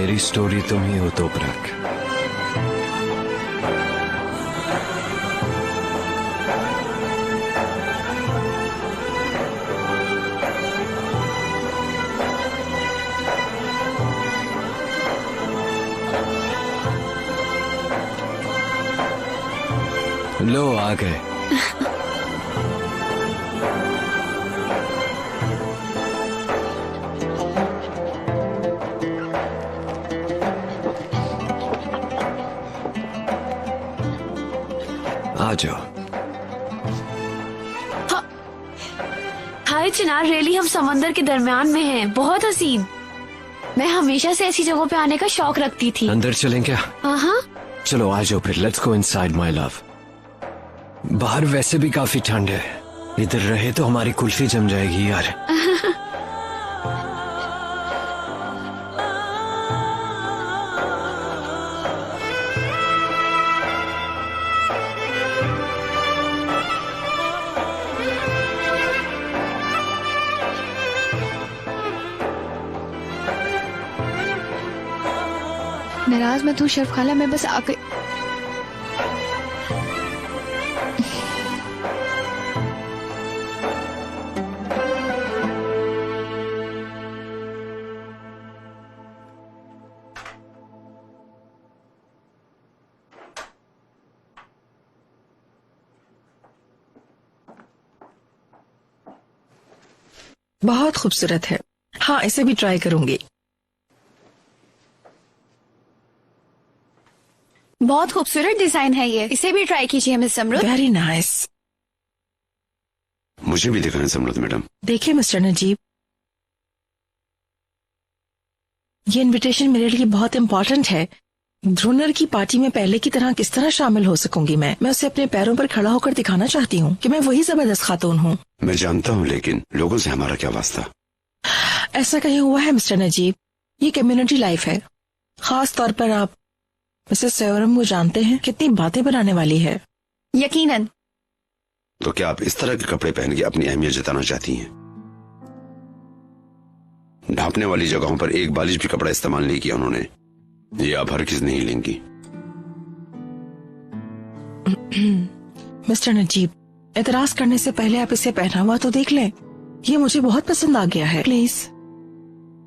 मेरी स्टोरी तुम ही हो तोपरक। लो आ गए। आ जाओ। हाय चिनार, रियली हम समंदर के दरमियान में हैं, बहुत हसीन। मैं हमेशा से ऐसी जगहों पे आने का शौक रखती थी। अंदर चलें क्या? हाँ। चलो आ जाओ फिर, let's go inside my love. बाहर वैसे भी काफी ठंड है, इधर रहे तो हमारी कुल्फी जम जाएगी यार। नाराज मत हूँ शर्फ खाला, मैं बस आके बहुत खूबसूरत है। हाँ, इसे भी ट्राई करूंगी। बहुत खूबसूरत डिजाइन है ये, इसे भी ट्राई कीजिए मिस समरुद। Very nice. मुझे भी दिखाएं समरुद मैडम। देखिए मिस्टर नजीब, ये इनविटेशन मेरे लिए बहुत इम्पोर्टेंट है। ध्रुनर की पार्टी में पहले की तरह किस तरह शामिल हो सकूंगी मैं उसे अपने पैरों पर खड़ा होकर दिखाना चाहती हूँ कि मैं वही जबरदस्त खातून हूँ। मैं जानता हूँ, लेकिन लोगों से हमारा क्या वास्ता। ऐसा कहीं हुआ है मिस्टर नजीब? ये कम्युनिटी लाइफ है। खास तौर पर आप मिसेस सेवरम को जानते हैं, कितनी बातें बनाने वाली है। यकीनन। तो क्या आप इस तरह के कपड़े पहन के अपनी अहमियत जताना चाहती हैं? ढांपने वाली जगहों पर एक बालिश भी कपड़ा इस्तेमाल नहीं किया उन्होंने। ये आप हरगिज़ नहीं लेंगी। मिस्टर नजीब, एतराज करने से पहले आप इसे पहना हुआ तो देख लें। ये मुझे बहुत पसंद आ गया है। प्लीज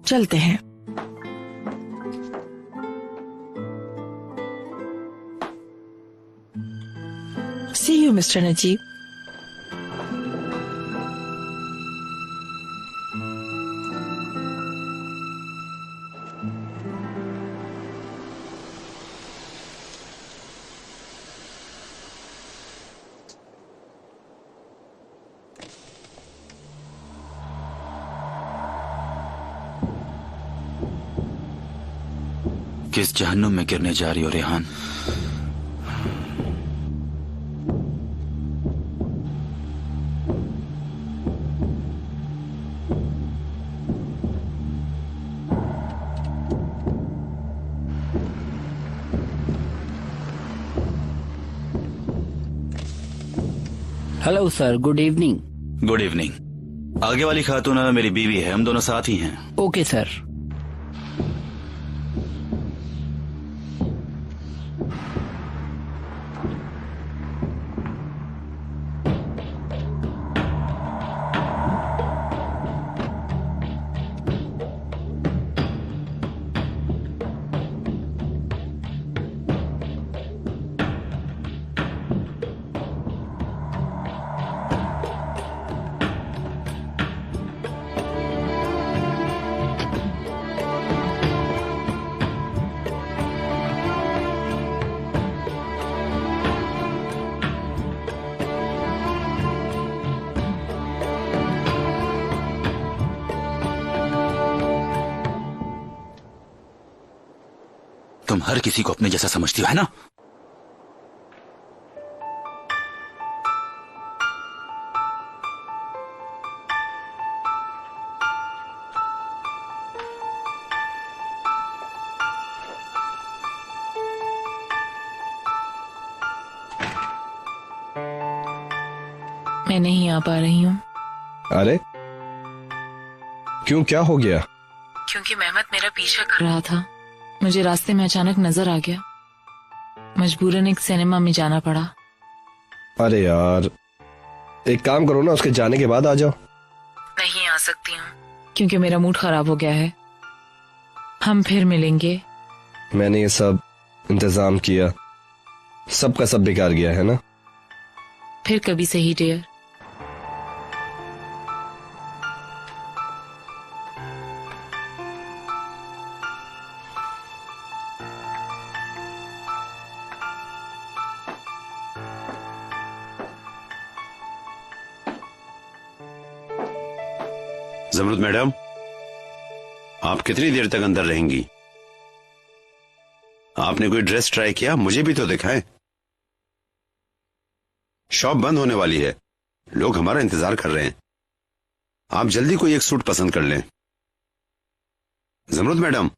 चलते हैं। सी यू मिस्टर नजीब। किस जहन्नुम में गिरने जा रही हो Rehan? Hello sir, good evening. Good evening. आगे वाली खातून मेरी बीवी है, हम दोनों साथ ही हैं। Okay sir. तुम हर किसी को अपने जैसा समझती हो, है ना? मैं नहीं आ पा रही हूँ। अरे क्यों, क्या हो गया? क्योंकि मेहमत मेरा पीछा कर रहा था। मुझे रास्ते में अचानक नजर आ गया। मजबूरन एक सिनेमा में जाना पड़ा। अरे यार, एक काम करो ना, उसके जाने के बाद आ जाओ। नहीं आ सकती हूँ क्योंकि मेरा मूड खराब हो गया है। हम फिर मिलेंगे। मैंने ये सब इंतजाम किया, सब का सब बेकार गया है ना। फिर कभी सही डियर। जमरुद मैडम, आप कितनी देर तक अंदर रहेंगी? आपने कोई ड्रेस ट्राई किया? मुझे भी तो दिखाएं। शॉप बंद होने वाली है, लोग हमारा इंतजार कर रहे हैं। आप जल्दी कोई एक सूट पसंद कर लें। जमरुद मैडम,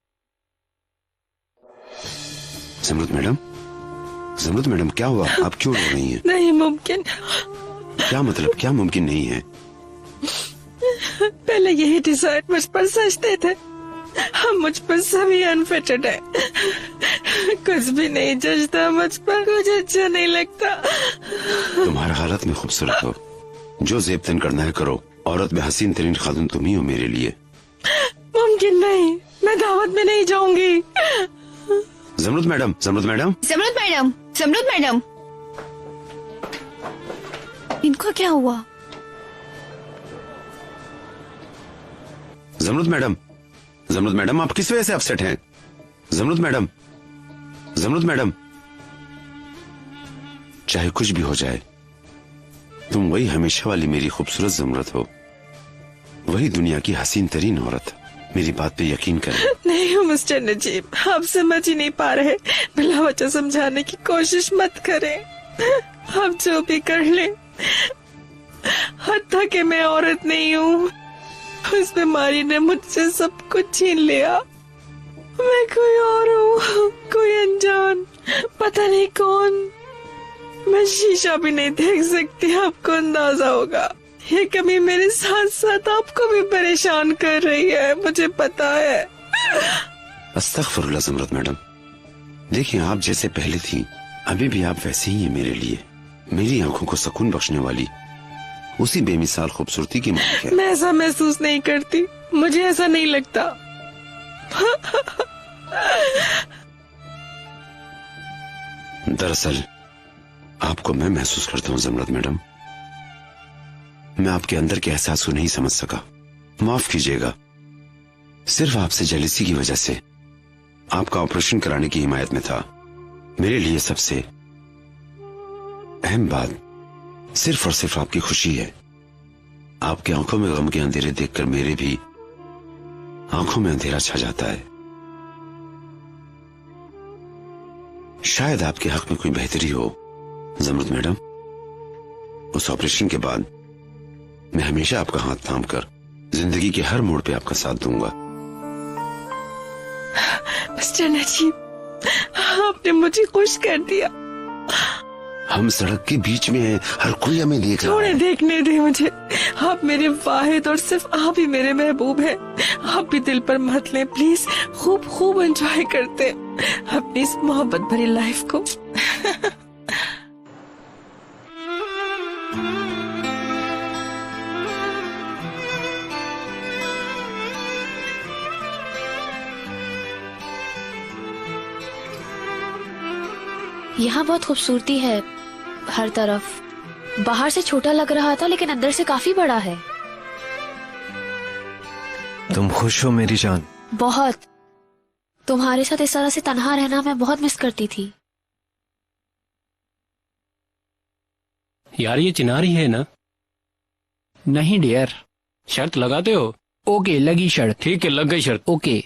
जमरुद मैडम, जमरुद मैडम, क्या हुआ? आप क्यों रो रही हैं? नहीं मुमकिन। क्या मतलब, क्या मुमकिन नहीं है? पहले यही डिजाइन मुझ पर सजते थे, हम मुझ पर सभी अनफिटेड है। कुछ भी नहीं जचता मुझ पर, कुछ अच्छा नहीं लगता। तुम्हारा हालत में खूबसूरत हो, जो जेब तन करना है करो। औरत में हसीन तरीन खातून तुम ही हो मेरे लिए। मुमकिन नहीं, मैं दावत में नहीं जाऊंगी। जमरुद मैडम, जमरुद मैडम, जमरुद मैडम, जमरुद मैडम, इनको क्या हुआ? जमरुद मैडम, जमरुद मैडम, आप किस वजह से अपसेट हैं? जमरुद मैडम, जमरुद मैडम, चाहे कुछ भी हो जाए, तुम वही हमेशा वाली मेरी खूबसूरत जमरुद हो, वही दुनिया की हसीन तरीन औरत। मेरी बात पे यकीन करें। नहीं हो मिस्टर नजीब, आप समझ ही नहीं पा रहे। बिला वजह समझाने की कोशिश मत करें। आप जो भी कर ले, हत्ता कि मैं औरत नहीं हूँ। उस बीमारी ने मुझसे सब कुछ छीन लिया। मैं कोई और हूँ, कोई अनजान, पता नहीं कौन। मैं शीशा भी नहीं देख सकती, आपको अंदाजा होगा। ये कमी मेरे साथ साथ आपको भी परेशान कर रही है, मुझे पता है। अस्तगफिरुल्लाह जमरुद मैडम, देखिए आप जैसे पहले थी, अभी भी आप वैसे ही हैं मेरे लिए। मेरी आंखों को सुकून बख्शने वाली उसी बेमिसाल खूबसूरती की मालिक है। मैं ऐसा महसूस नहीं करती, मुझे ऐसा नहीं लगता। दरअसल आपको मैं महसूस करता हूँ जमरुद मैडम। मैं आपके अंदर के एहसास को नहीं समझ सका, माफ कीजिएगा। सिर्फ आपसे जेलसी की वजह से आपका ऑपरेशन कराने की हिमायत में था। मेरे लिए सबसे अहम बात सिर्फ और सिर्फ आपकी खुशी है। आपकी आंखों में गम के अंधेरे देखकर मेरे भी आंखों में अंधेरा छा जाता है। शायद आपके हक में कोई बेहतरी हो जमरुद मैडम। उस ऑपरेशन के बाद मैं हमेशा आपका हाथ थाम कर जिंदगी के हर मोड़ पे आपका साथ दूंगा। मिस्टर नजीब, आपने मुझे खुश कर दिया। हम सड़क के बीच में हैं, हर कोई हमें देख रहा थोड़े है। देखने दे मुझे। आप मेरे वाहिद और सिर्फ आप ही मेरे महबूब हैं। आप भी दिल पर मत लें प्लीज। खूब खूब एंजॉय करते अपनी इस मोहब्बत भरी लाइफ को। यहाँ बहुत खूबसूरती है हर तरफ। बाहर से छोटा लग रहा था लेकिन अंदर से काफी बड़ा है। तुम खुश हो मेरी जान? बहुत। तुम्हारे साथ इस तरह से तन्हा रहना मैं बहुत मिस करती थी। यार ये चिनारी है ना? नहीं डियर। शर्त लगाते हो? ओके लगी शर्त। ठीक है, लग गई शर्त। ओके।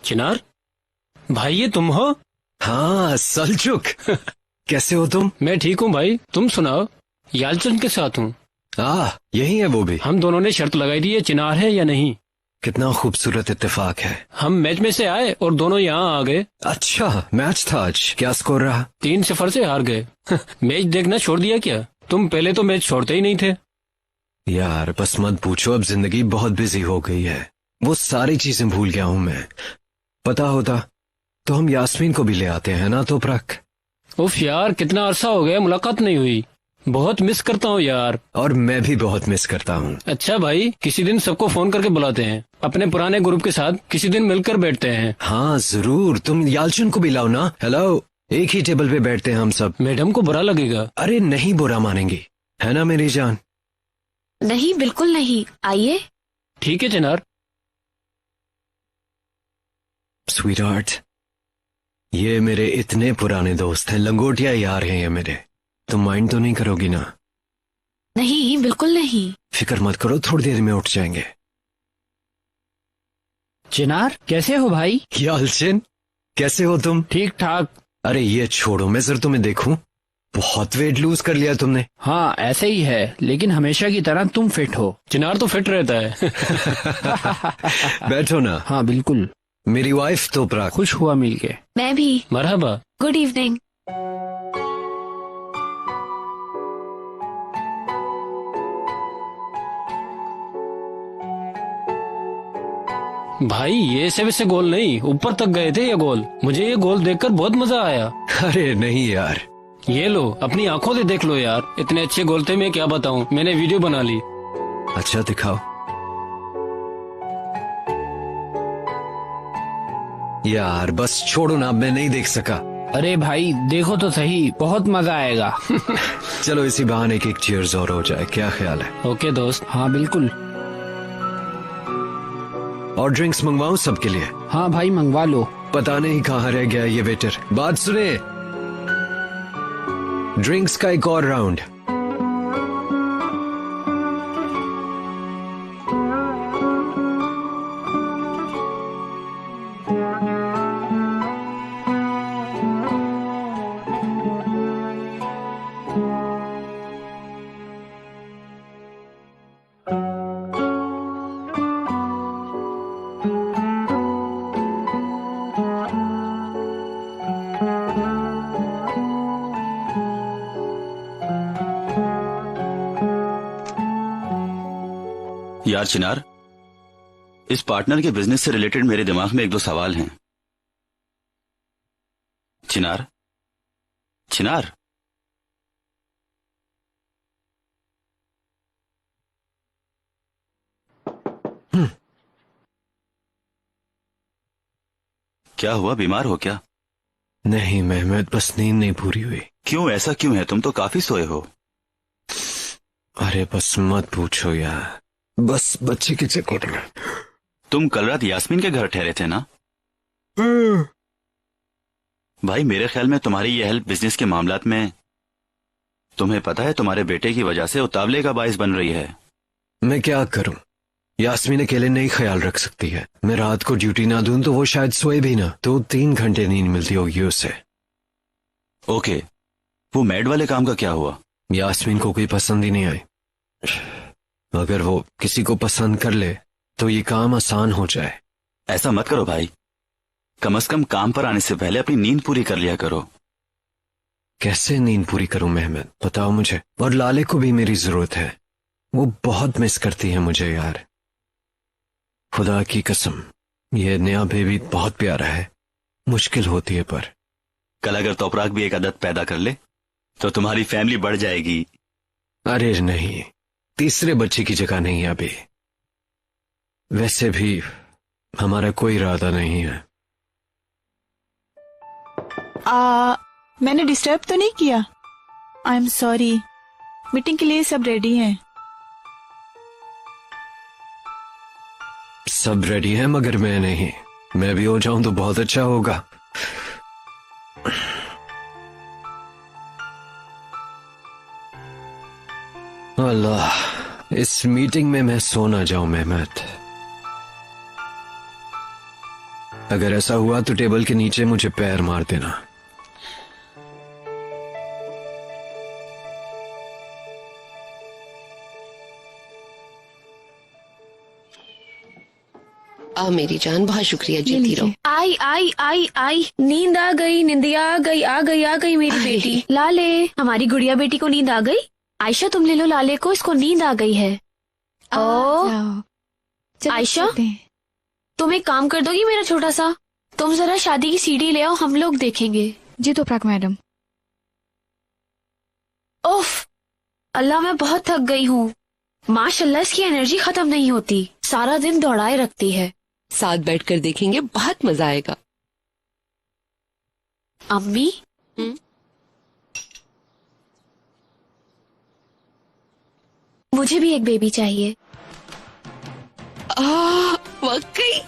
चिनार भाई, ये तुम हो? हाँ सलचुक। कैसे हो तुम? मैं ठीक हूँ भाई, तुम सुनाओ। यालचंद के साथ हूँ। यही है वो भी। हम दोनों ने शर्त लगाई थी, ये चिनार है या नहीं। कितना खूबसूरत इत्तेफाक है। हम मैच में से आए और दोनों यहाँ आ गए। अच्छा मैच था आज? क्या स्कोर रहा? 3-0 से हार गए। मैच देखना छोड़ दिया क्या? तुम पहले तो मैच छोड़ते ही नहीं थे। यार बस मत पूछो, अब जिंदगी बहुत बिजी हो गई है। वो सारी चीजें भूल गया हूं मैं। पता होता तो हम यास्मीन को भी ले आते हैं ना। तो प्रक उफ यार, कितना अरसा हो गया, मुलाकात नहीं हुई। बहुत मिस करता हूँ यार। और मैं भी बहुत मिस करता हूँ। अच्छा भाई, किसी दिन सबको फोन करके बुलाते हैं, अपने पुराने ग्रुप के साथ किसी दिन मिलकर बैठते हैं। हाँ जरूर, तुम यालचन को भी लाओ ना। हेलो, एक ही टेबल पे बैठते हैं हम सब। मैडम को बुरा लगेगा। अरे नहीं, बुरा मानेंगी, है ना मेरी जान? नहीं, बिल्कुल नहीं, आइए। ठीक है चिनार। स्वीटहार्ट, ये मेरे इतने पुराने दोस्त हैं, लंगोटिया यार हैं ये मेरे। तुम माइंड तो नहीं करोगी ना? नहीं, बिल्कुल नहीं। फिक्र मत करो, थोड़ी देर में उठ जाएंगे। चिनार, कैसे हो भाई? यालचन, कैसे हो तुम? ठीक ठाक। अरे ये छोड़ो, मैं जरा तुम्हें देखूं। बहुत वेट लूज कर लिया तुमने। हाँ ऐसे ही है, लेकिन हमेशा की तरह तुम फिट हो। चिनार तो फिट रहता है। बैठो ना। हाँ बिल्कुल। मेरी वाइफ तो प्राक। खुश हुआ मिलके। मैं भी। मरहबा। Good evening. भाई ये ऐसे वैसे गोल नहीं, ऊपर तक गए थे ये गोल। मुझे ये गोल देखकर बहुत मजा आया। अरे नहीं यार, ये लो, अपनी आंखों से देख लो यार, इतने अच्छे गोल थे, मैं क्या बताऊं। मैंने वीडियो बना ली। अच्छा दिखाओ। यार बस छोड़ो ना, अब मैं नहीं देख सका। अरे भाई देखो तो सही, बहुत मजा आएगा। चलो इसी बहाने एक चीयर्स और हो जाए, क्या ख्याल है? ओके दोस्त। हाँ बिल्कुल। और ड्रिंक्स मंगवाऊं सबके लिए? हाँ भाई मंगवा लो। पता नहीं कहाँ रह गया ये वेटर। बात सुने, ड्रिंक्स का एक और राउंड। यार चिनार, इस पार्टनर के बिजनेस से रिलेटेड मेरे दिमाग में एक दो सवाल हैं। चिनार, चिनार, क्या हुआ, बीमार हो क्या? नहीं मेहमद, बस नींद नहीं पूरी हुई। क्यों, ऐसा क्यों है? तुम तो काफी सोए हो। अरे बस मत पूछो यार, बस बच्चे के चक्कर में। तुम कल रात यास्मीन के घर ठहरे थे ना? भाई मेरे ख्याल में तुम्हारी यह हेल्प बिजनेस के मामलात में, तुम्हें पता है, तुम्हारे बेटे की वजह से उतावले का बाइस बन रही है। मैं क्या करूं, यास्मीन अकेले नहीं ख्याल रख सकती है। मैं रात को ड्यूटी ना दूं तो वो शायद सोए भी ना। 2-3 घंटे नींद मिलती होगी उसे। ओके, वो मैड वाले काम का क्या हुआ? यास्मीन को कोई पसंद ही नहीं आई। अगर वो किसी को पसंद कर ले तो ये काम आसान हो जाए। ऐसा मत करो भाई, कम से कम काम पर आने से पहले अपनी नींद पूरी कर लिया करो। कैसे नींद पूरी करूं मेहमद, बताओ मुझे। और लाले को भी मेरी जरूरत है, वो बहुत मिस करती है मुझे यार। खुदा की कसम, ये नया बेबी बहुत प्यारा है। मुश्किल होती है पर कल अगर तोपराक भी एक आदत पैदा कर ले तो तुम्हारी फैमिली बढ़ जाएगी। अरे नहीं, तीसरे बच्चे की जगह नहीं है अभी। वैसे भी हमारा कोई इरादा नहीं है। मैंने डिस्टर्ब तो नहीं किया? I am sorry. मीटिंग के लिए सब रेडी हैं। सब रेडी है मगर मैं नहीं। मैं भी हो जाऊं तो बहुत अच्छा होगा। अल्लाह, इस मीटिंग में मैं सो ना जाऊं मेहमद। अगर ऐसा हुआ तो टेबल के नीचे मुझे पैर मार देना। मेरी जान, बहुत शुक्रिया, जीती रहो। आई आई आई आई, नींद आ गई, निंदिया आ गई, आ गई आ गई मेरी बेटी। लाले, हमारी गुड़िया बेटी को नींद आ गई? आयशा तुम ले लो लाले को, इसको नींद आ गई है। ओ चलो आयशा, सोते हैं। तुम एक काम कर दोगी मेरा छोटा सा? तुम जरा शादी की सीडी ले आओ, हम लोग देखेंगे। जी तोपराक मैडम। ओफ अल्लाह, मैं बहुत थक गई हूँ। माशाल्लाह इसकी एनर्जी खत्म नहीं होती, सारा दिन दौड़ाए रखती है। साथ बैठकर देखेंगे, बहुत मजा आएगा। अम्मी मुझे भी एक बेबी चाहिए। वाकई,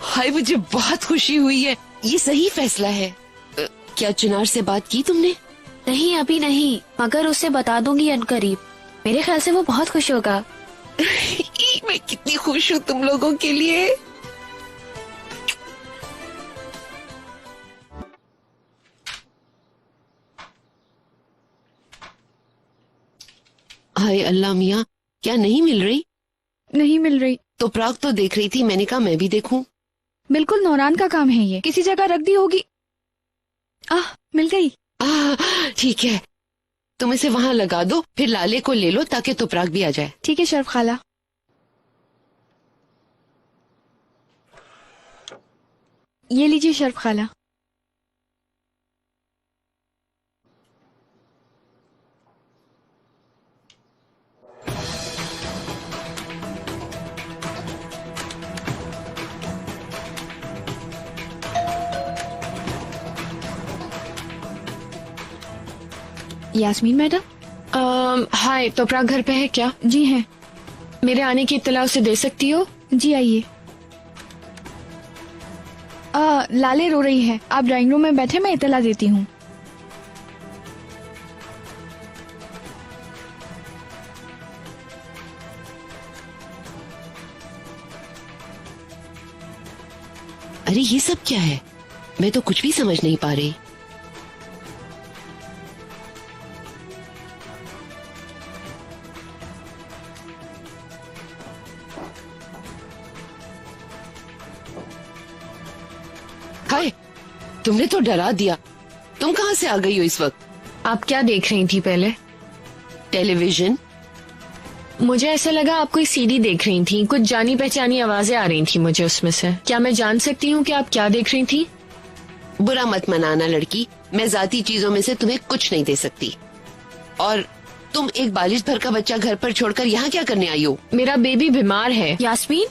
हाय मुझे बहुत खुशी हुई है। ये सही फैसला है। क्या चिनार से बात की तुमने? नहीं अभी नहीं, मगर उसे बता दूंगी अनकरीब। मेरे ख्याल से वो बहुत खुश होगा। मैं कितनी खुश हूँ तुम लोगों के लिए। हाय अल्लाह मियाँ, क्या नहीं मिल रही? नहीं मिल रही। तो प्राग तो देख रही थी, मैंने कहा मैं भी देखूं। बिल्कुल नौरान का काम है ये, किसी जगह रख दी होगी। मिल गई। ठीक है, तुम इसे वहाँ लगा दो, फिर लाले को ले लो ताकि तुपराग भी आ जाए। ठीक है शर्फ खाला। ये लीजिए शर्फ खाला। यास्मीन मैडम। हाय, तुपराग घर पे है क्या? जी हैं। मेरे आने की इत्तला उसे दे सकती हो? जी आइए। लाले रो रही है, आप ड्राइंग रूम में बैठे, मैं इत्तला देती हूँ। अरे ये सब क्या है? मैं तो कुछ भी समझ नहीं पा रही। हाय, तुमने तो डरा दिया। तुम कहाँ से आ गई हो इस वक्त? आप क्या देख रही थी पहले? टेलीविजन। मुझे ऐसा लगा आप कोई सीडी देख रही थी, कुछ जानी पहचानी आवाजें आ रही थी मुझे उसमें से। क्या मैं जान सकती हूँ कि आप क्या देख रही थी? बुरा मत मनाना लड़की, मैं जाती चीजों में से तुम्हें कुछ नहीं दे सकती। और तुम एक बालिश भर का बच्चा घर पर छोड़कर यहाँ क्या करने आई हो? मेरा बेबी बीमार है। यास्मीन,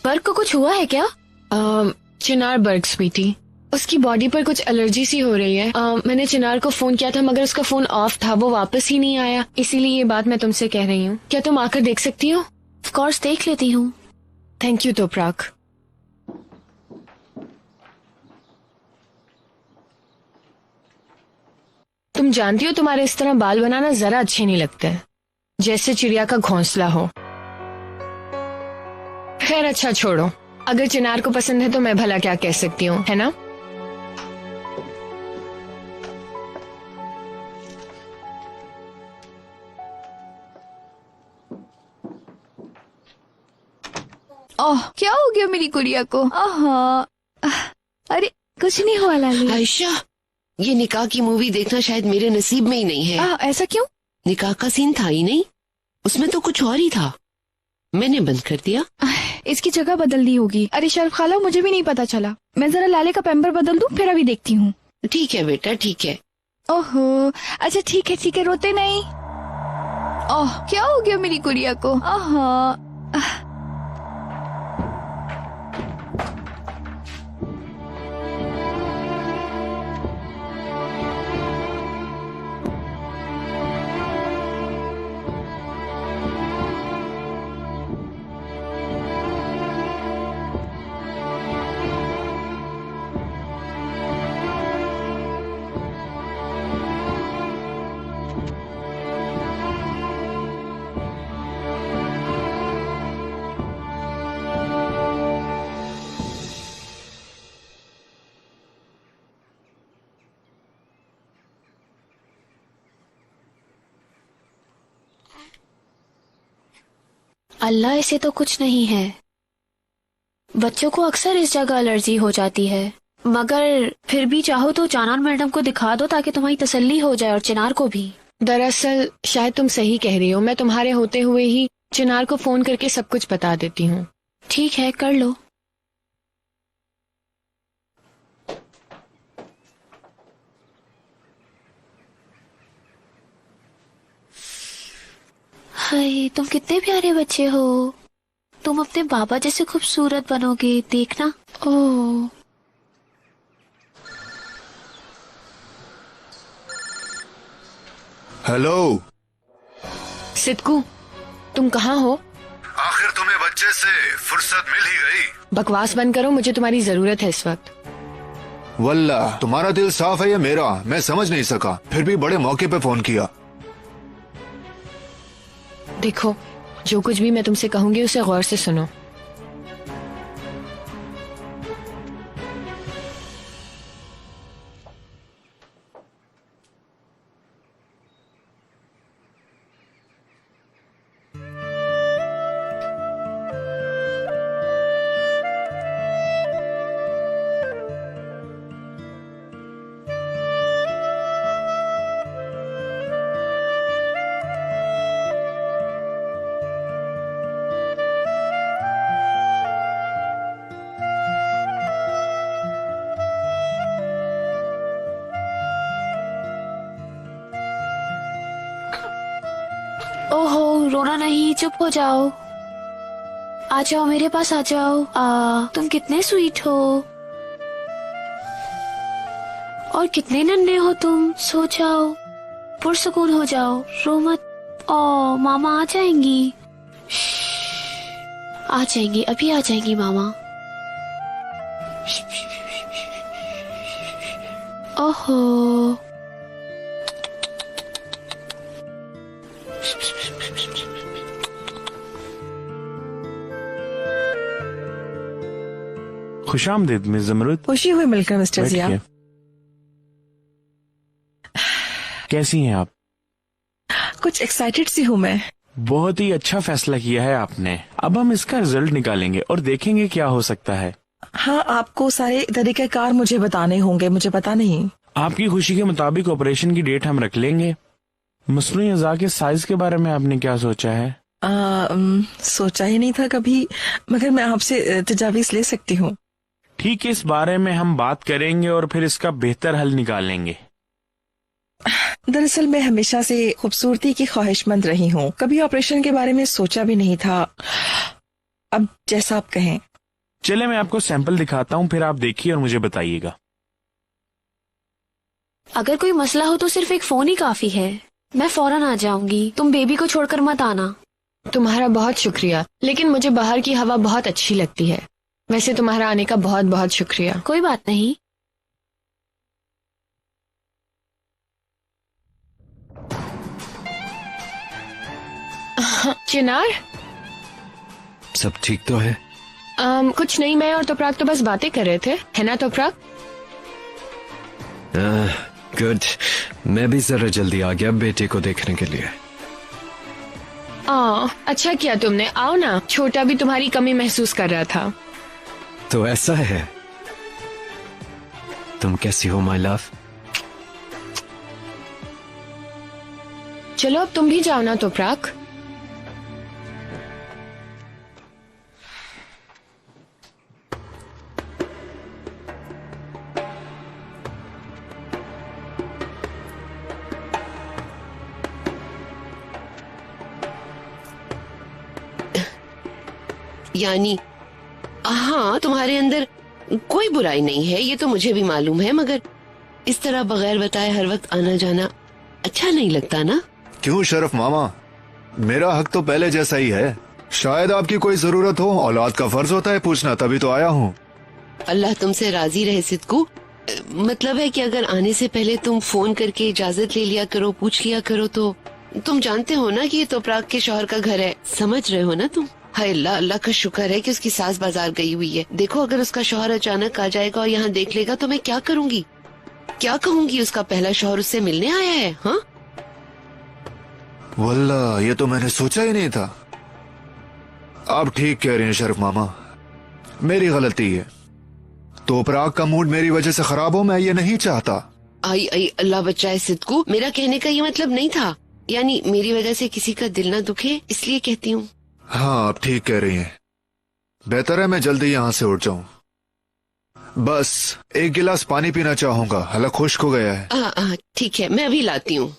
बर्ग को कुछ हुआ है क्या? चिनार बर्ग स्वीटी, उसकी बॉडी पर कुछ एलर्जी सी हो रही है। मैंने चिनार को फोन किया था मगर उसका फोन ऑफ था, वो वापस ही नहीं आया। इसीलिए ये बात मैं तुमसे कह रही हूँ। क्या तुम आकर देख सकती हो? ऑफ कोर्स देख लेती हूँ। थैंक यू तुपराग। तुम जानती हो तुम्हारे इस तरह बाल बनाना जरा अच्छे नहीं लगते, जैसे चिड़िया का घोंसला हो। खैर अच्छा छोड़ो, अगर चिनार को पसंद है तो मैं भला क्या कह सकती हूँ, है ना? ओह क्या हो गया मेरी गुड़िया को? अरे कुछ नहीं हुआ लाली। आयशा, ये निकाह की मूवी देखना शायद मेरे नसीब में ही नहीं है। ऐसा क्यों? निकाह का सीन था ही नहीं, उसमें तो कुछ और ही था। मैंने बंद कर दिया। इसकी जगह बदल दी होगी। अरे शर्फ खाला, मुझे भी नहीं पता चला। मैं जरा लाले का पैम्पर बदल दूं, फिर अभी देखती हूँ। ठीक है बेटा, ठीक है। ओहो, अच्छा ठीक है, रोते नहीं। ओह क्या हो गया मेरी गुड़िया को? अल्लाह, इसे तो कुछ नहीं है। बच्चों को अक्सर इस जगह एलर्जी हो जाती है, मगर फिर भी चाहो तो चानान मैडम को दिखा दो ताकि तुम्हारी तसल्ली हो जाए, और चिनार को भी। दरअसल शायद तुम सही कह रही हो, मैं तुम्हारे होते हुए ही चिनार को फोन करके सब कुछ बता देती हूँ। ठीक है, कर लो। हाय, तुम कितने प्यारे बच्चे हो। तुम अपने बाबा जैसे खूबसूरत बनोगे, देखना। ओह, हेलो सिद्धू, तुम कहाँ हो? आखिर तुम्हें बच्चे से फुर्सत मिल ही गई। बकवास बंद करो, मुझे तुम्हारी जरूरत है इस वक्त। वल्ला तुम्हारा दिल साफ है या मेरा, मैं समझ नहीं सका, फिर भी बड़े मौके पे फोन किया। देखो, जो कुछ भी मैं तुमसे कहूंगी उसे गौर से सुनो। ओहो, रोना नहीं, चुप हो जाओ। आ जाओ, मेरे पास आ जाओ। तुम कितने स्वीट हो और कितने नन्हे हो तुम। सो जाओ, पुरसुकून हो जाओ, रो मत। मामा आ जाएंगी। आ जाएंगी, अभी आ जाएंगी मामा। ओहो, खुशामदीद मिस ज़मरुद। खुशी हुई मिलकर मिस्टर जिया। कैसी हैं आप? कुछ एक्साइटेड सी हूँ मैं। बहुत ही अच्छा फैसला किया है आपने। अब हम इसका रिजल्ट निकालेंगे और देखेंगे क्या हो सकता है। हाँ, आपको सारे तरीक़ेकार मुझे बताने होंगे, मुझे पता नहीं। आपकी खुशी के मुताबिक ऑपरेशन की डेट हम रख लेंगे। मसनूई अज़ा के साइज के बारे में आपने क्या सोचा है? सोचा ही नहीं था कभी, मगर मैं आपसे तजावीज़ ले सकती हूँ। ठीक है, इस बारे में हम बात करेंगे और फिर इसका बेहतर हल निकालेंगे। दरअसल मैं हमेशा से खूबसूरती की ख्वाहिशमंद रही हूँ, कभी ऑपरेशन के बारे में सोचा भी नहीं था। अब जैसा आप कहें। चले, मैं आपको सैंपल दिखाता हूँ, फिर आप देखिए और मुझे बताइएगा। अगर कोई मसला हो तो सिर्फ एक फोन ही काफी है। मैं फौरन आ जाऊंगी, तुम बेबी को छोड़कर मत आना। तुम्हारा बहुत शुक्रिया, लेकिन मुझे बाहर की हवा बहुत अच्छी लगती है। वैसे तुम्हारा आने का बहुत बहुत शुक्रिया। कोई बात नहीं। चिनार, सब ठीक तो है? कुछ नहीं, मैं और तुपराग तो बस बातें कर रहे थे, है ना तुपराग? गुड, मैं भी जरा जल्दी आ गया बेटे को देखने के लिए। अच्छा किया तुमने। आओ ना, छोटा भी तुम्हारी कमी महसूस कर रहा था। तो ऐसा है। तुम कैसी हो माय लव? चलो अब तुम भी जाओ ना तुपराग। यानी हाँ, तुम्हारे अंदर कोई बुराई नहीं है, ये तो मुझे भी मालूम है, मगर इस तरह बगैर बताए हर वक्त आना जाना अच्छा नहीं लगता ना। क्यों शरफ मामा, मेरा हक तो पहले जैसा ही है। शायद आपकी कोई जरूरत हो, औलाद का फर्ज होता है पूछना, तभी तो आया हूँ। अल्लाह तुमसे राजी रहे सिद्धू। मतलब है कि अगर आने से पहले तुम फोन करके इजाजत ले लिया करो, पूछ लिया करो। तो तुम जानते हो ना कि ये तुपराग के शौहर का घर है, समझ रहे हो ना तुम। हाय अल्लाह, अल्लाह का शुक्र है कि उसकी सास बाजार गई हुई है। देखो, अगर उसका शौहर अचानक आ जाएगा और यहाँ देख लेगा तो मैं क्या करूँगी, क्या कहूँगी? उसका पहला शौहर उससे मिलने आया है। हाँ वल्ला, ये तो मैंने सोचा ही नहीं था। आप ठीक कह रहे हैं शरफ मामा, मेरी गलती है। तुपराग का मूड मेरी वजह से खराब हो, मैं ये नहीं चाहता। आई अल्लाह बचाए सिद्कू, मेरा कहने का ये मतलब नहीं था। यानी मेरी वजह से किसी का दिल ना दुखे इसलिए कहती हूँ। हाँ आप ठीक कह रही हैं। बेहतर है मैं जल्दी यहाँ से उठ जाऊँ। बस एक गिलास पानी पीना चाहूंगा, हलक खुश्क हो गया है। ठीक है, मैं अभी लाती हूँ।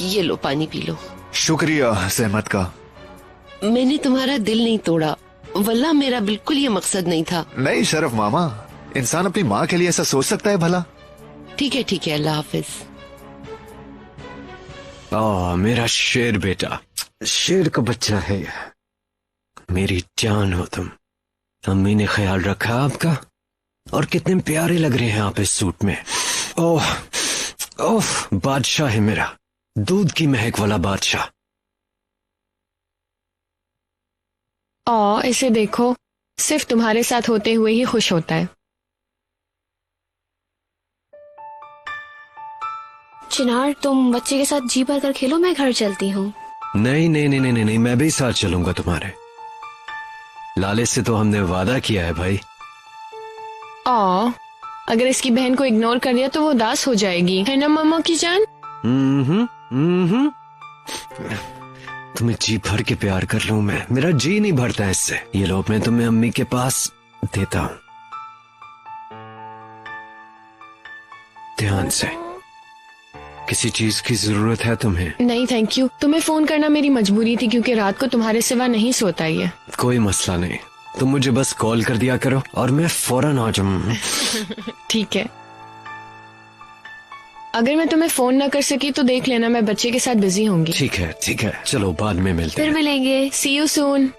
ये लो पानी पी लो। शुक्रिया सहमत का। मैंने तुम्हारा दिल नहीं तोड़ा, वल्ला मेरा बिल्कुल ये मकसद नहीं था। नहीं शरफ मामा, इंसान अपनी माँ के लिए ऐसा सोच सकता है भला। ठीक है, अल्लाह हाफिज। मेरा शेर बेटा, शेर का बच्चा है यह। मेरी जान हो तुम। अम्मी ने ख्याल रखा आपका, और कितने प्यारे लग रहे हैं आप इस सूट में। ओह बादशाह है मेरा, दूध की महक वाला बादशाह। इसे देखो, सिर्फ तुम्हारे साथ होते हुए ही खुश होता है। चिनार, तुम बच्चे के साथ जी भर कर खेलो, मैं घर चलती हूँ। नहीं, मैं भी साथ चलूंगा तुम्हारे। लाले से तो हमने वादा किया है भाई। अगर इसकी बहन को इग्नोर कर दिया तो वो उदास हो जाएगी, है ना मामा की जान? तुम्हें जी भर के प्यार कर लूं मैं, मेरा जी नहीं भरता इससे। ये लो, मैं तुम्हें अम्मी के पास देता हूं, ध्यान से। किसी चीज की जरूरत है तुम्हें? नहीं थैंक यू, तुम्हें फोन करना मेरी मजबूरी थी क्योंकि रात को तुम्हारे सिवा नहीं सोता ये। कोई मसला नहीं, तुम मुझे बस कॉल कर दिया करो और मैं फौरन आ जाऊं। ठीक है। अगर मैं तुम्हें फोन ना कर सकी तो देख लेना, मैं बच्चे के साथ बिजी होंगी। ठीक है, चलो बाद में मिलते हैं। फिर मिलेंगे। सी यू सून।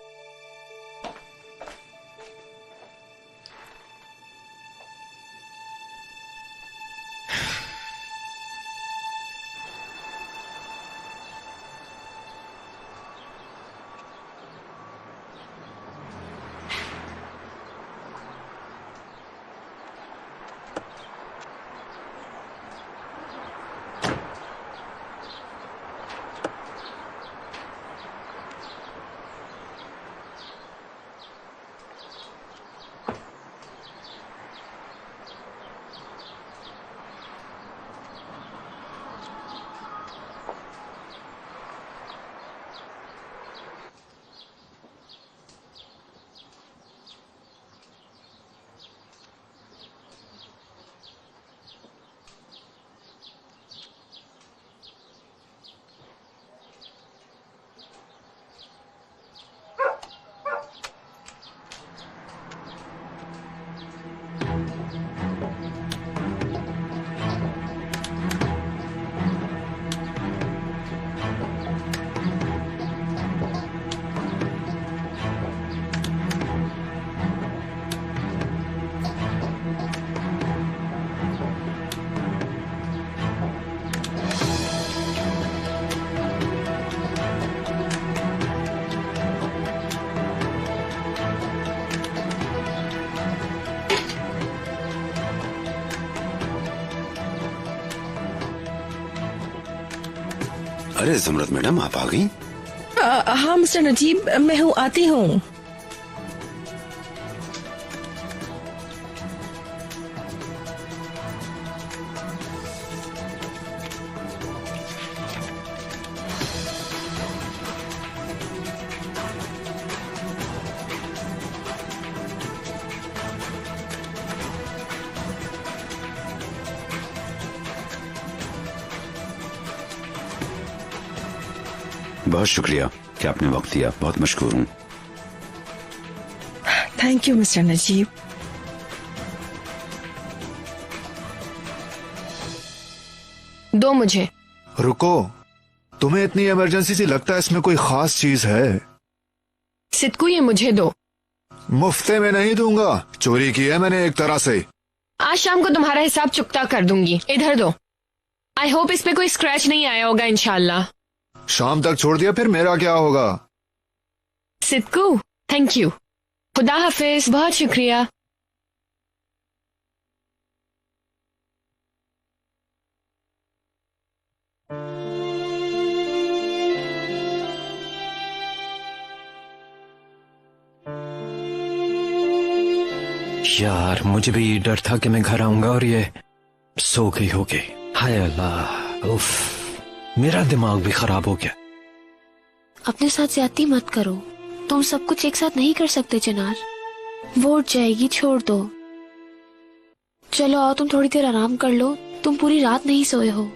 अरे जमरत मैडम, आप आ गई? हाँ मिस्टर नजीब, मैं हूँ, आती हूँ। बहुत शुक्रिया कि आपने वक्त दिया, बहुत मशकूर हूँ। Thank you mister Najeeb. दो मुझे। रुको, तुम्हें इतनी इमरजेंसी सी लगता है इसमें कोई खास चीज है? सिद्कू ये मुझे दो। मुफ्ते में नहीं दूंगा, चोरी की है मैंने एक तरह से। आज शाम को तुम्हारा हिसाब चुकता कर दूंगी, इधर दो। आई होप इस पे कोई स्क्रैच नहीं आया होगा इंशाल्लाह। शाम तक छोड़ दिया फिर मेरा क्या होगा? सिद्कू थैंक यू, खुदा हाफिज, बहुत शुक्रिया। यार मुझे भी डर था कि मैं घर आऊंगा और ये सो गई होगी। हाय अल्लाह, उफ, मेरा दिमाग भी खराब हो गया। अपने साथ ज्यादती मत करो, तुम सब कुछ एक साथ नहीं कर सकते चिनार। वो उठ जाएगी, छोड़ दो। चलो आओ, तुम थोड़ी देर आराम कर लो, तुम पूरी रात नहीं सोए हो।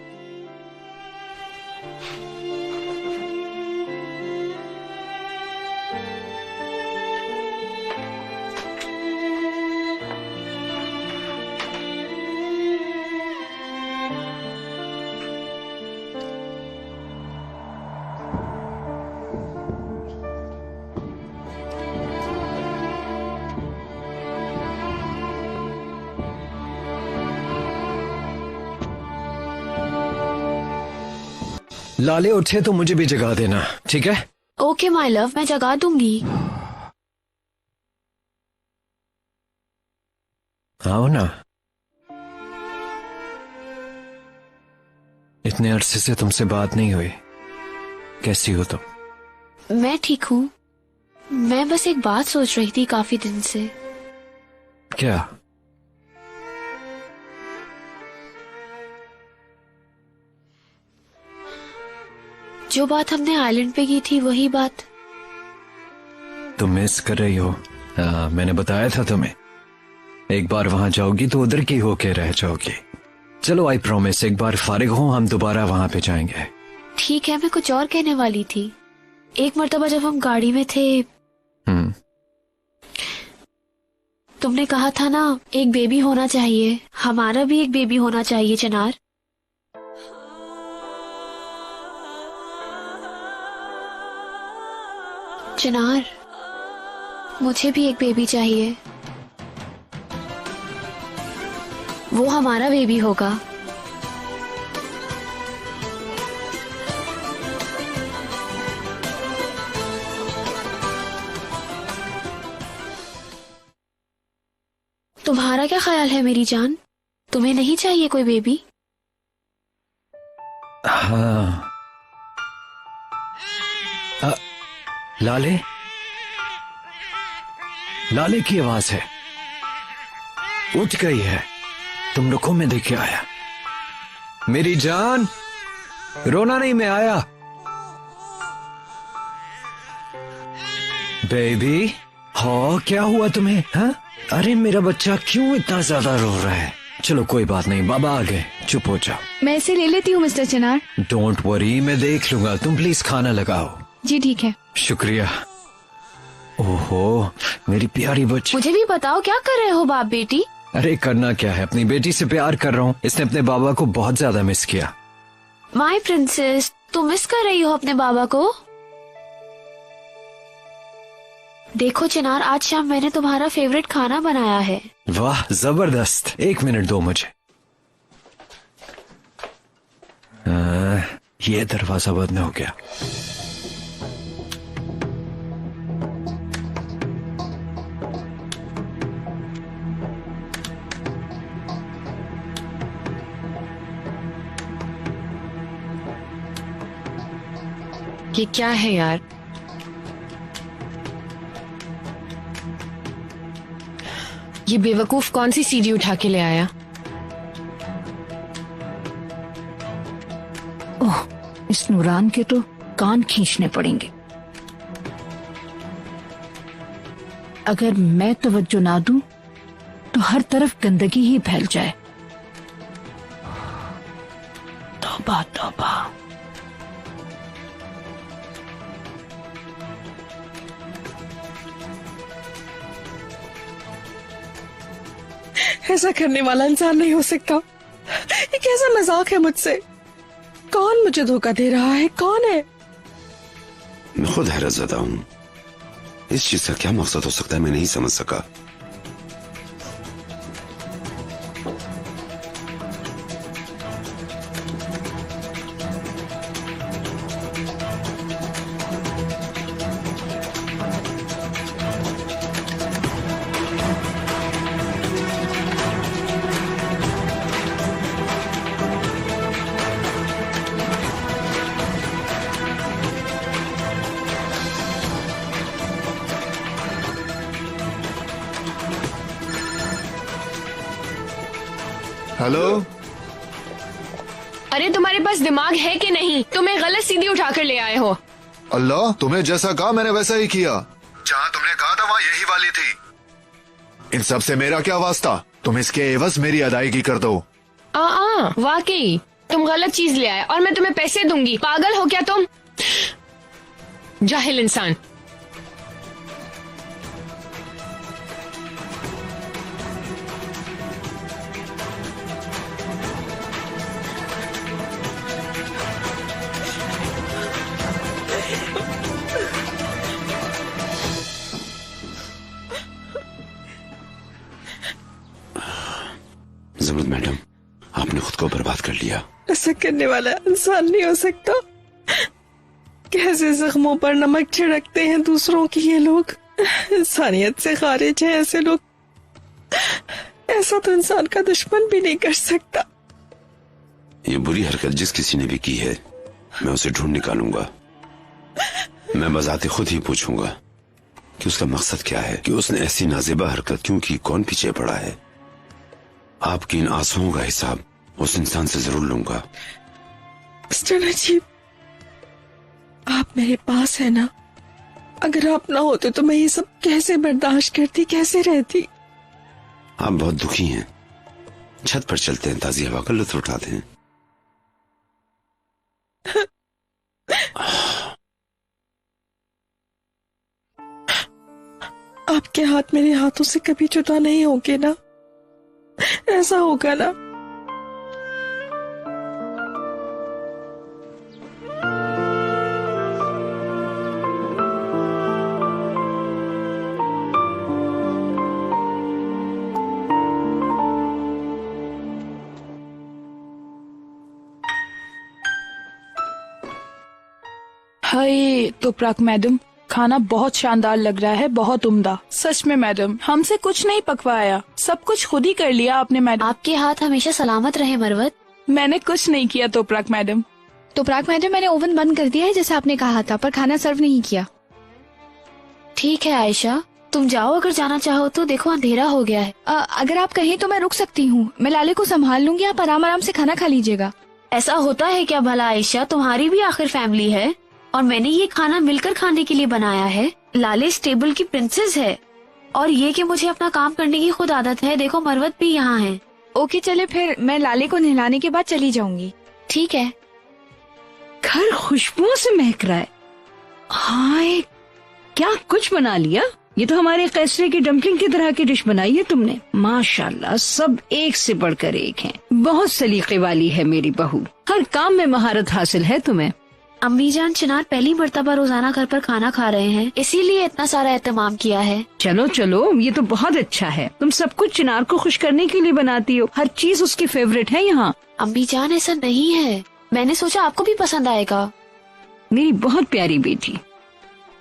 लाले उठे तो मुझे भी जगा देना, ठीक है? ओके माय लव, मैं जगा दूंगी। आओ ना। इतने अरसे से तुमसे बात नहीं हुई, कैसी हो तुम? मैं ठीक हूँ। मैं बस एक बात सोच रही थी काफी दिन से। क्या? जो बात हमने आइलैंड पे की थी, वही बात। तुम मिस कर रही हो? हाँ, मैंने बताया था तुम्हें। एक बार वहां जाओगी तो उधर की होके रह जाओगी। चलो आई प्रॉमिस, एक बार फारिग हो हम दोबारा वहां पे जाएंगे। ठीक है, मैं कुछ और कहने वाली थी। एक मर्तबा जब हम गाड़ी में थे, तुमने कहा था ना एक बेबी होना चाहिए, हमारा भी एक बेबी होना चाहिए चिनार। चिनार, मुझे भी एक बेबी चाहिए। वो हमारा बेबी होगा। तुम्हारा क्या ख्याल है मेरी जान? तुम्हें नहीं चाहिए कोई बेबी? हाँ। लाले, लाले की आवाज है। उठ गई है। तुम रुको, मैं देख के आया। मेरी जान, रोना नहीं, मैं आया। बेबी, हाँ क्या हुआ तुम्हें? हाँ? अरे मेरा बच्चा क्यों इतना ज्यादा रो रहा है? चलो कोई बात नहीं, बाबा आ गए, चुप हो जाओ। मैं इसे ले लेती हूँ मिस्टर चिनार। डोंट वरी, मैं देख लूंगा। तुम प्लीज खाना लगाओ। जी ठीक है। शुक्रिया। ओहो मेरी प्यारी बच्ची। मुझे भी बताओ क्या कर रहे हो बाप बेटी? अरे करना क्या है, अपनी बेटी से प्यार कर रहा हूँ। इसने अपने बाबा को बहुत ज्यादा मिस किया। माय प्रिंसेस, तुम मिस कर रही हो अपने बाबा को? देखो चिनार, आज शाम मैंने तुम्हारा फेवरेट खाना बनाया है। वाह जबरदस्त। एक मिनट दो मुझे। ये दरवाजा बंद हो गया। ये क्या है यार? ये बेवकूफ कौन सी सीढ़ी उठा के ले आया? ओह, इस नूरान के तो कान खींचने पड़ेंगे। अगर मैं तवज्जो ना दूं तो हर तरफ गंदगी ही फैल जाए। तौबा तौबा। ऐसा करने वाला इंसान नहीं हो सकता। ये कैसा मजाक है मुझसे? कौन मुझे धोखा दे रहा है? कौन है? मैं खुद हैरत ज़दा हूं। इस चीज का क्या मकसद हो सकता है, मैं नहीं समझ सका। हेलो। अरे तुम्हारे पास दिमाग है कि नहीं? तुम्हें गलत सीधी उठाकर ले आए हो। अल्लाह, तुम्हें जैसा कहा मैंने वैसा ही किया। जहाँ तुमने कहा था वहाँ यही वाली थी। इन सब से मेरा क्या वास्ता? तुम इसके एवज मेरी अदायगी कर दो। वाकई तुम गलत चीज ले आए और मैं तुम्हें पैसे दूंगी। पागल हो क्या तुम? जाहिल इंसान। जमरत मैडम, आपने खुद को बर्बाद कर लिया। ऐसा करने वाला इंसान नहीं हो सकता। कैसे जख्मों पर नमक छिड़कते हैं दूसरों की ये लोग। इंसानियत से खारिज है ऐसे लोग। ऐसा तो इंसान का दुश्मन भी नहीं कर सकता। ये बुरी हरकत जिस किसी ने भी की है, मैं उसे ढूंढ निकालूंगा। मैं बजाते खुद ही पूछूंगा कि उसका मकसद क्या है, कि उसने ऐसी नाजेबा हरकत क्यों की, कौन पीछे पड़ा है। आपकी इन आंसुओं का हिसाब उस इंसान से जरूर लूंगा। मिस्टर नजीब, आप मेरे पास है ना? अगर आप ना होते तो मैं ये सब कैसे बर्दाश्त करती, कैसे रहती? आप बहुत दुखी हैं। छत पर चलते हैं, ताजी हवा का लुत्फ उठाते हैं। आपके हाथ मेरे हाथों से कभी जुदा नहीं होंगे ना? ऐसा होगा ना? हाय तुपराक मैडम, खाना बहुत शानदार लग रहा है, बहुत उम्दा। सच में मैडम, हमसे कुछ नहीं पकवाया, सब कुछ खुद ही कर लिया आपने मैडम। आपके हाथ हमेशा सलामत रहे मरवत। मैंने कुछ नहीं किया तुपराक मैडम। तुपराक मैडम, मैंने ओवन बंद कर दिया है जैसे आपने कहा था, पर खाना सर्व नहीं किया। ठीक है आयशा, तुम जाओ। अगर जाना चाहो तो देखो अंधेरा हो गया है। अगर आप कहें तो मैं रुक सकती हूँ। मैं लाले को संभाल लूंगी, आप आराम आराम से खाना खा लीजिएगा। ऐसा होता है क्या भला आयशा? तुम्हारी भी आखिर फैमिली है और मैंने ये खाना मिलकर खाने के लिए बनाया है। लाले इस टेबल की प्रिंसेस है और ये कि मुझे अपना काम करने की खुद आदत है। देखो मरवत भी यहाँ है। ओके चले फिर, मैं लाले को नहलाने के बाद चली जाऊंगी। ठीक है। घर खुशबुओं से महक रहा है। हाय, क्या कुछ बना लिया। ये तो हमारे कैसरे की डम्पलिंग की तरह की डिश बनाई है तुमने। माशाल्लाह, सब एक से बढ़कर एक हैं। बहुत सलीके वाली है मेरी बहू, हर काम में महारत हासिल है तुम्हें। अम्मी जान, चिनार पहली मर्तबा रोजाना घर पर खाना खा रहे हैं, इसीलिए इतना सारा एहतमाम किया है। चलो चलो, ये तो बहुत अच्छा है। तुम सब कुछ चिनार को खुश करने के लिए बनाती हो, हर चीज उसकी फेवरेट है यहाँ। अम्मी जान, ऐसा नहीं है, मैंने सोचा आपको भी पसंद आएगा। मेरी बहुत प्यारी बेटी,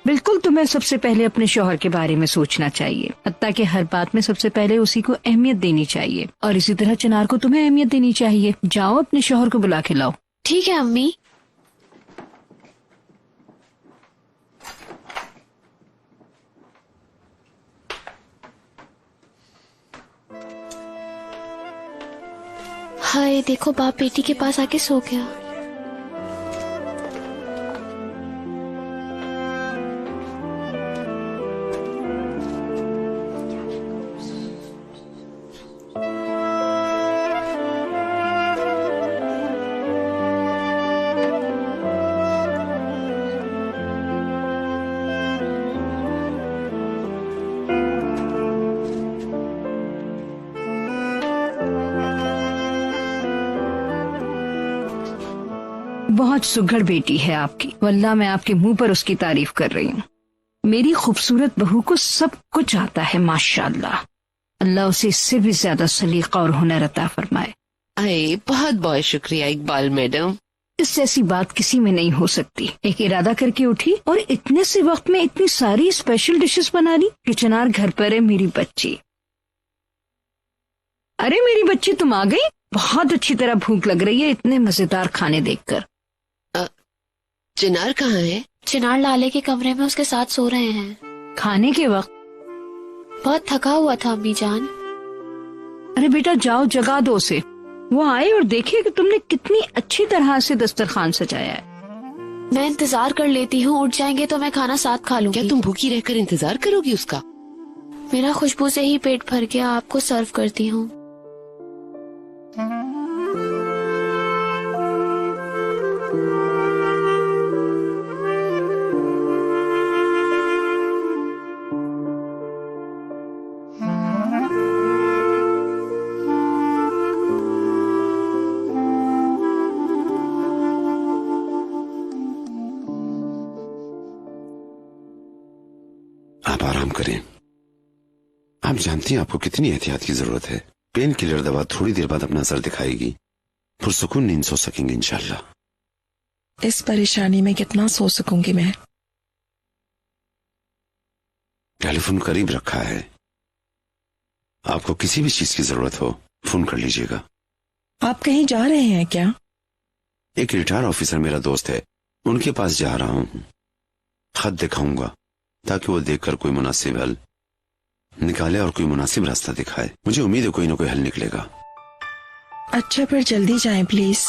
बिल्कुल तुम्हें सबसे पहले अपने शौहर के बारे में सोचना चाहिए। हत्ता कि हर बात में सबसे पहले उसी को अहमियत देनी चाहिए और इसी तरह चिनार को तुम्हें अहमियत देनी चाहिए। जाओ अपने शौहर को बुला के लाओ। ठीक है अम्मी। हाय देखो, बाप बेटी के पास आके सो गया। बहुत सुघड़ बेटी है आपकी, वल्लाह मैं आपके मुंह पर उसकी तारीफ कर रही हूँ। मेरी खूबसूरत बहू को सब कुछ आता है माशाल्लाह। अल्लाह उसे इससे भी ज्यादा सलीका और हुनर अता फरमाए। अरे बहुत बहुत शुक्रिया इकबाल मैडम। इस जैसी बात किसी में नहीं हो सकती। एक इरादा करके उठी और इतने से वक्त में इतनी सारी स्पेशल डिशेस बना ली कि चिनार घर पर है मेरी बच्ची। अरे मेरी बच्ची, तुम आ गई। बहुत अच्छी तरह भूख लग रही है इतने मजेदार खाने देखकर। चिनार कहाँ है? चिनार लाले के कमरे में उसके साथ सो रहे हैं। खाने के वक्त बहुत थका हुआ था अम्मी जान। अरे बेटा जाओ, जगा दो उसे। वो आए और देखे कि तुमने कितनी अच्छी तरह से दस्तरखान सजाया है। मैं इंतजार कर लेती हूँ, उठ जाएंगे तो मैं खाना साथ खा लूंगी। क्या तुम भूखी रहकर इंतजार करोगी उसका? मेरा खुशबू से ही पेट भर गया, आपको सर्व करती हूँ। आप आराम करें। आप जानती हैं आपको कितनी एहतियात की जरूरत है। पेन किलर दवा थोड़ी देर बाद अपना असर दिखाएगी, पुरसुकून नींद सो सकेंगे इंशाल्लाह। इस परेशानी में कितना सो सकूंगी मैं? टेलीफोन करीब रखा है, आपको किसी भी चीज की जरूरत हो फोन कर लीजिएगा। आप कहीं जा रहे हैं क्या? एक रिटायर ऑफिसर मेरा दोस्त है, उनके पास जा रहा हूं। खत दिखाऊंगा ताकि वो देखकर कोई मुनासिब हल निकाले और कोई मुनासिब रास्ता दिखाए। मुझे उम्मीद है कोई ना कोई हल निकलेगा। अच्छा, फिर जल्दी जाएं प्लीज।